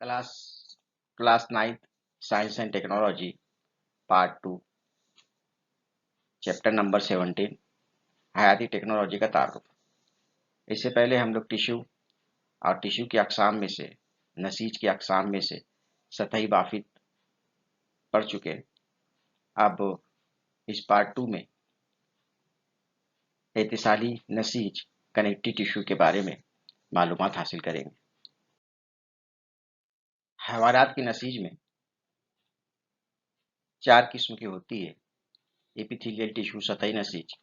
Class class 9 science and technology part 2 chapter number 17 हयाती technology का तारुफ। इससे पहले हम लोग टिश्यू और टिश्यू की अक़साम में से नसीज की अक़साम में से सतही बाफित पढ़ चुके। अब इस पार्ट 2 में इत्तिसाली नसीज कनेक्टिव टिश्यू के बारे में मालूमात हासिल करेंगे। हैवानात की नसीज में 4 किस्म की होती है: एपिथेलियल टिश्यू सतही नसीज,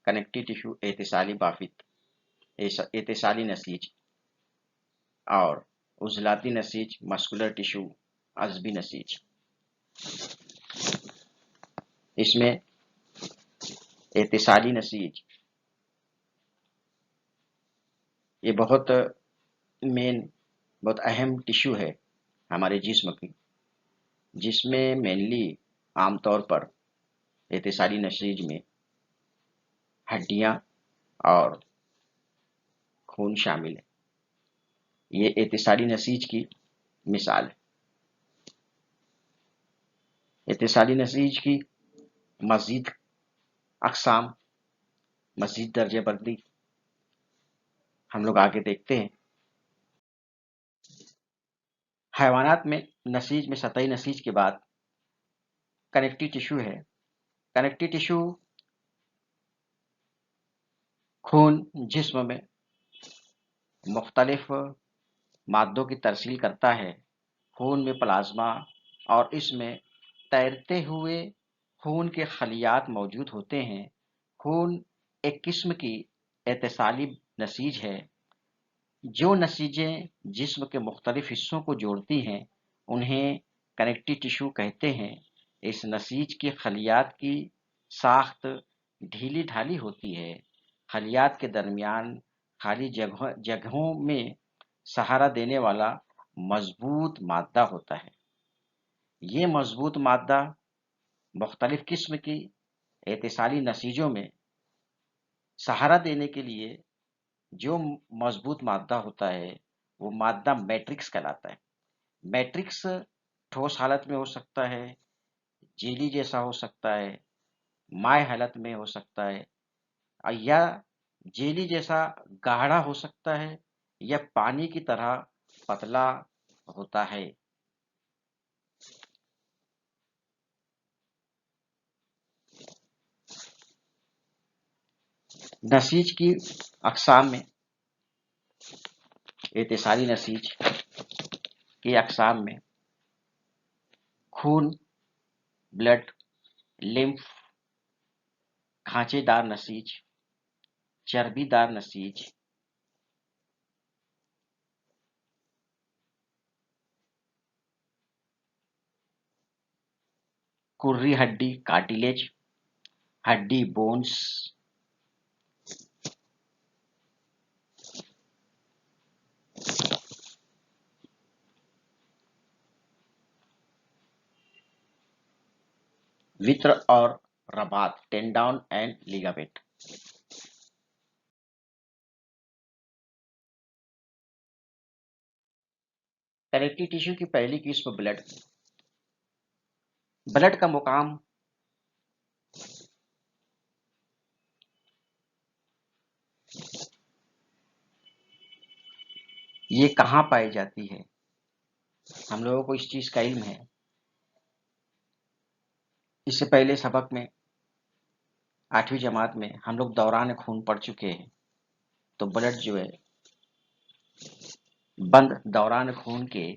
कनेक्टिव टिश्यू इत्तिसाली बाफित इत्तिसाली नसीज और उज़लाती नसीज मस्कुलर टिश्यू अज़बी नसीज। इसमें इत्तिसाली नसीज ये बहुत अहम टिश्यू है हमारे जिस्म की, जिसमें मेनली आमतौर पर इत्तिसाली नसीज में हड्डियां और खून शामिल है। ये इत्तिसाली नसीज की मिसाल है। इत्तिसाली नसीज की मज़ीद अक़साम, मज़ीद दर्जेबंदी हम लोग आगे देखते हैं। हैवानात में नसीज में सतही नसीज के बाद कनेक्टिव टिश्यू है। कनेक्टिव टिश्यू खून जिस्म में मुख्तलिफ मादों की तरसील करता है। खून में प्लाज्मा और इसमें तैरते हुए खून के खलियात मौजूद होते हैं। खून एक किस्म की इत्तिसाली नसीज है। जो नसीजें जिस्म के मुख्तलिफ हिस्सों को जोड़ती हैं उन्हें कनेक्टिव टिश्यू कहते हैं। इस नसीज की खलियात की साख्त ढीली ढाली होती है। खलियात के दरमियान खाली जगहों में सहारा देने वाला मजबूत मादा होता है। ये मजबूत मादा मुख्तलिफ किस्म की इत्तिसाली नसीजों में सहारा देने के लिए जो मजबूत मादा होता है वो मादा मैट्रिक्स कहलाता है। मैट्रिक्स ठोस हालत में हो सकता है, जेली जैसा हो सकता है, माय हालत में हो सकता है, या जेली जैसा गाढ़ा हो सकता है, या पानी की तरह पतला होता है। नसीज की अक़साम में इत्तिसाली नसीज की अक़साम में खून, ब्लड, लिम्फ, खांचेदार नसीज, चर्बीदार नसीज, कुर्री हड्डी कार्टिलेज, हड्डी बोन्स, वित्र और Rabat, tendon and ligament. Connective tissue की पहली किस्म ब्लड। ब्लड का मुकाम ये कहाँ पाई जाती है, हम लोगों को इस चीज का इल्म है। इससे पहले सबक में 8वीं जमात में हम लोग दौरान खून पढ़ चुके हैं। तो ब्लड जो है बंद दौरान खून के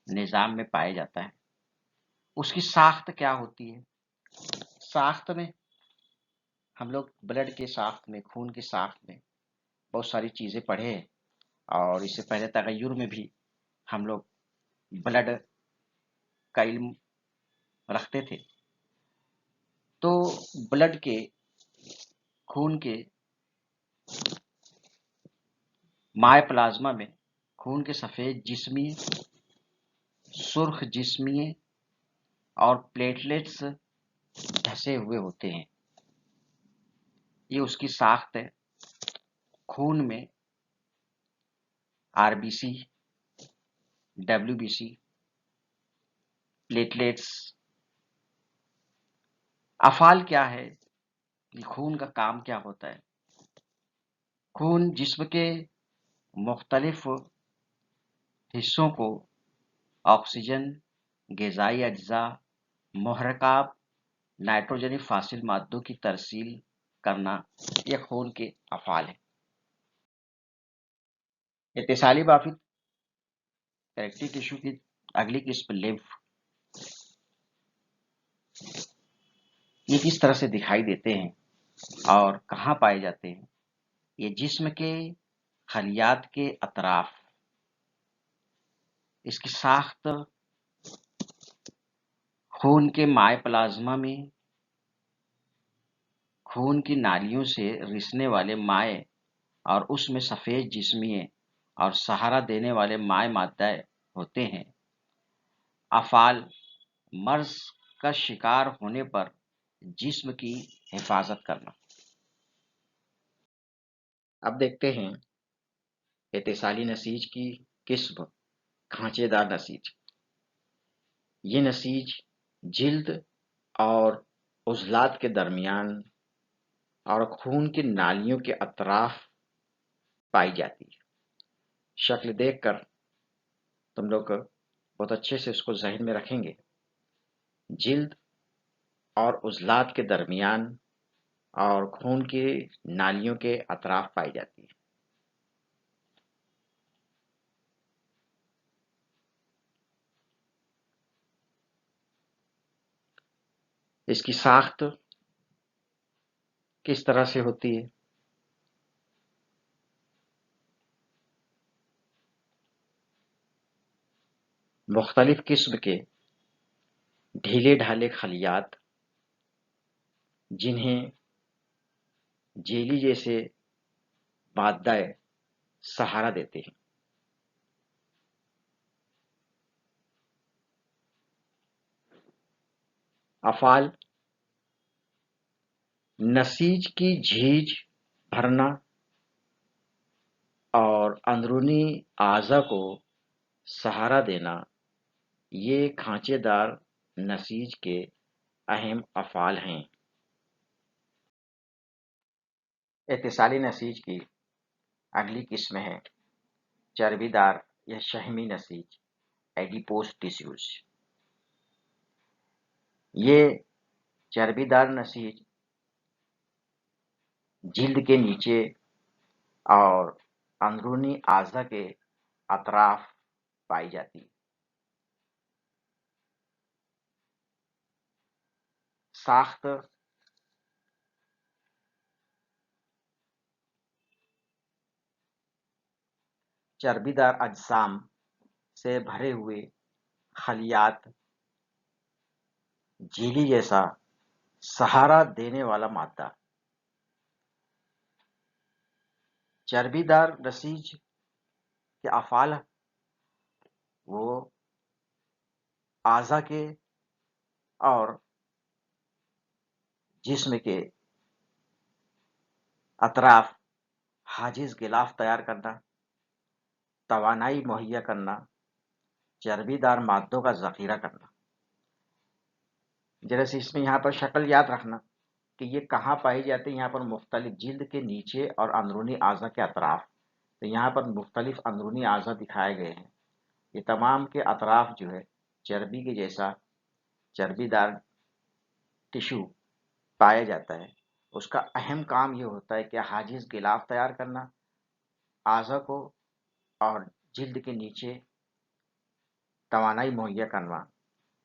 निज़ाम में पाया जाता है। उसकी साख्त क्या होती है? साख्त में हम लोग ब्लड के साख्त में, खून की साख्त में बहुत सारी चीज़ें पढ़े हैं, और इससे पहले तगय्युर में भी हम लोग ब्लड का इल्म रखते थे। तो ब्लड के, खून के माय प्लाज्मा में खून के सफ़ेद जिस्मी, सुर्ख जिस्मी और प्लेटलेट्स धसे हुए होते हैं। ये उसकी साख्त है। खून में आरबीसी, WBC, प्लेटलेट्स। अफाल क्या है? खून का काम क्या होता है? खून जिस्म के मुख्तलिफ हिस्सों को ऑक्सीजन, ग़िज़ाई अज्जा, मुहर्रकात, नाइट्रोजनी फासिल मादों की तरसील करना, ये खून के अफ़ाल हैं। इत्तिसाली बाफिक कनेक्टिव टिश्यू की अगली किस्म लिम्फ। ये किस तरह से दिखाई देते हैं और कहाँ पाए जाते हैं? ये जिस्म के खलियात के अतराफ, इसकी साख्त खून के माए प्लाज्मा में खून की नालियों से रिसने वाले माए और उसमें सफ़ेद जिस्मीय और सहारा देने वाले माए मादाएं होते हैं। अफ़ाल मर्ज का शिकार होने पर जिस्म की हिफाजत करना। अब देखते हैं इत्तिसाली नसीज की किस्म खांचेदार नसीज। ये नसीज जिल्द और उज़लात के दरमियान और खून की नालियों के अतराफ पाई जाती है। शक्ल देखकर तुम लोग बहुत अच्छे से उसको ज़हन में रखेंगे। जिल्द और उज़लात के दरमियान और खून की नालियों के अतराफ पाई जाती है। इसकी साख्त किस तरह से होती है? मुख्तलिफ किस्म के ढीले ढाले खलियात जिन्हें जेली जैसे मादाएं सहारा देते हैं। अफाल नसीज की झीज भरना और अंदरूनी आज़ा को सहारा देना, ये खांचेदार नसीज के अहम अफाल हैं। इत्तिसाली नसीज की अगली किस्म है चर्बीदार या शहमी नसीज, एडिपोज टिश्यूज। ये चर्बीदार नसीज जिल्द के नीचे और अंदरूनी आज़ा के अतराफ पाई जाती है। साख्त चर्बीदार अजसाम से भरे हुए खलियात, झिल्ली जैसा सहारा देने वाला मादा। चर्बीदार नसीज के अफाल वो आज़ा के और जिस्म के अतराफ हाजिज गिलाफ तैयार करना, तवानाई मुहैया करना, चर्बीदार मादों का ज़ख़ीरा करना। जैसे इसमें यहाँ पर शक्ल याद रखना कि ये कहाँ पाई जाती है। यहाँ पर मुख्तलिफ जिल्द के नीचे और अंदरूनी आज़ा के अतराफ। तो यहाँ पर मुख्तलिफ अंदरूनी आज़ा दिखाए गए हैं। ये तमाम के अतराफ जो है चर्बी के जैसा चर्बीदार टिश्यू पाया जाता है। उसका अहम काम ये होता है कि हाजिज गिलाफ तैयार करना, आज़ा को और जिल्द के नीचे तवानाई मुहैया करना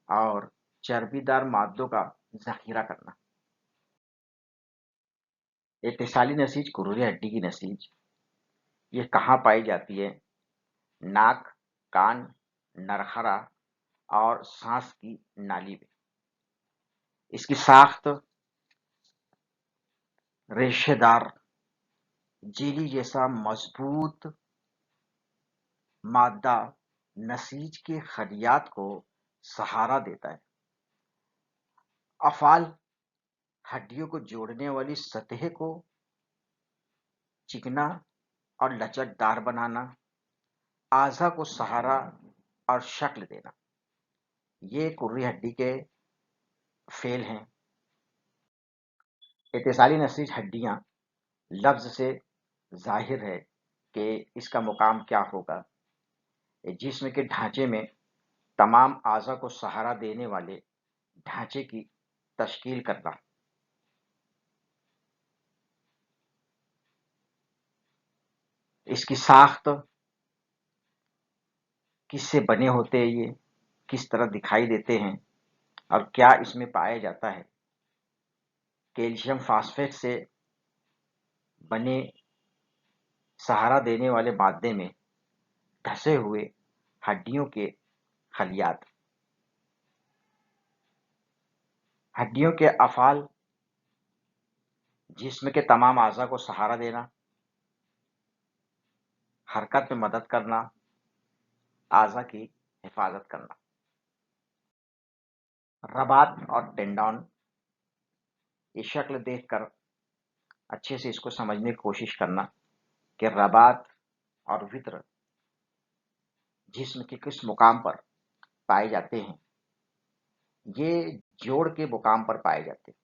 और चर्बीदार मादों का ज़ख़ीरा करना। इत्तिसाली नसीज कुरूरी हड्डी की नसीज, ये कहाँ पाई जाती है? नाक, कान, नरखरा और सांस की नाली में। इसकी साख्त रेशेदार जेली जैसा मजबूत मादा नसीज के खलियात को सहारा देता है। अफाल हड्डियों को जोड़ने वाली सतह को चिकना और लचकदार बनाना, आज़ा को सहारा اور شکل دینا، یہ کری ہڈی کے فعل ہیں۔ اتصالی نسیج ہڈیاں لفظ سے ظاہر ہے کہ اس کا مقام کیا ہوگا۔ جسم کے ڈھانچے میں تمام اعضاء کو سہارا دینے والے ڈھانچے کی تشکیل کرنا۔ اس کی ساخت، کس سے بنے ہوتے ہیں، یہ کس طرح دکھائی دیتے ہیں اور کیا اس میں پایا جاتا ہے۔ کیلشیم فاسفیٹ سے بنے سہارا دینے والے مادے میں دھسے ہوئے ہڈیوں کے خلیات۔ ہڈیوں کے افعال: جسم کے تمام اعضاء کو سہارا دینا، حرکت میں مدد کرنا، اعضاء کی حفاظت کرنا۔ رباط اور ٹینڈان، یہ شکل دیکھ کر اچھے سے اس کو سمجھنے کی کوشش کرنا کہ رباط اور وتر جسم کے کس مقام پر پائے جاتے ہیں۔ یہ جوڑ کے مقام پر پائے جاتے ہیں۔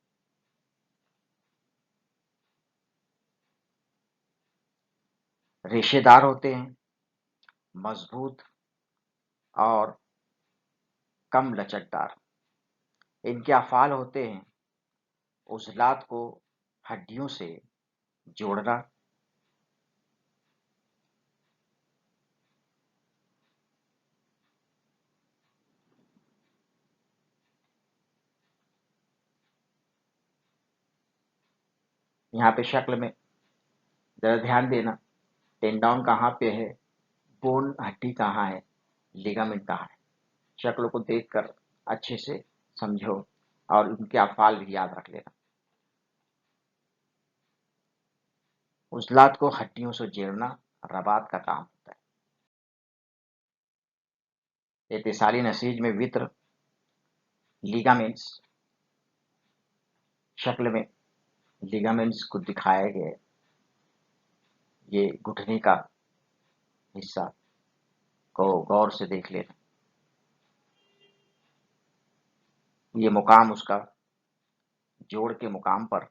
ریشے دار ہوتے ہیں، مضبوط اور کم لچکدار۔ ان کے افعال ہوتے ہیں عضلات کو ہڈیوں سے جوڑنا، یہاں پہ شکل میں ذرا دھیان دینا، ٹینڈان کہاں پہ ہے، بون ہڈی کہاں ہے، لیگامنٹ کہاں ہے۔ شکل کو دیکھ کر اچھے سے سمجھو اور ان کے افعال بھی یاد رکھ لینا۔ عضلات کو ہڈیوں سے جوڑنا رباط کا کام ہوتا ہے۔ اتصالی نسیج میں وتر، لیگامنٹس، شکل میں لیگامنٹس کو دکھایا گیا ہے۔ یہ گھٹنے کا حصہ کو غور سے دیکھ لینا، یہ مقام اس کا جوڑ کے مقام پر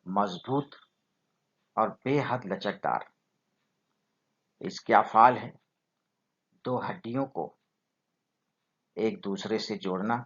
مضبوط اور بے حد لچکدار۔ اس کے افعال ہے دو ہڈیوں کو ایک دوسرے سے جوڑنا،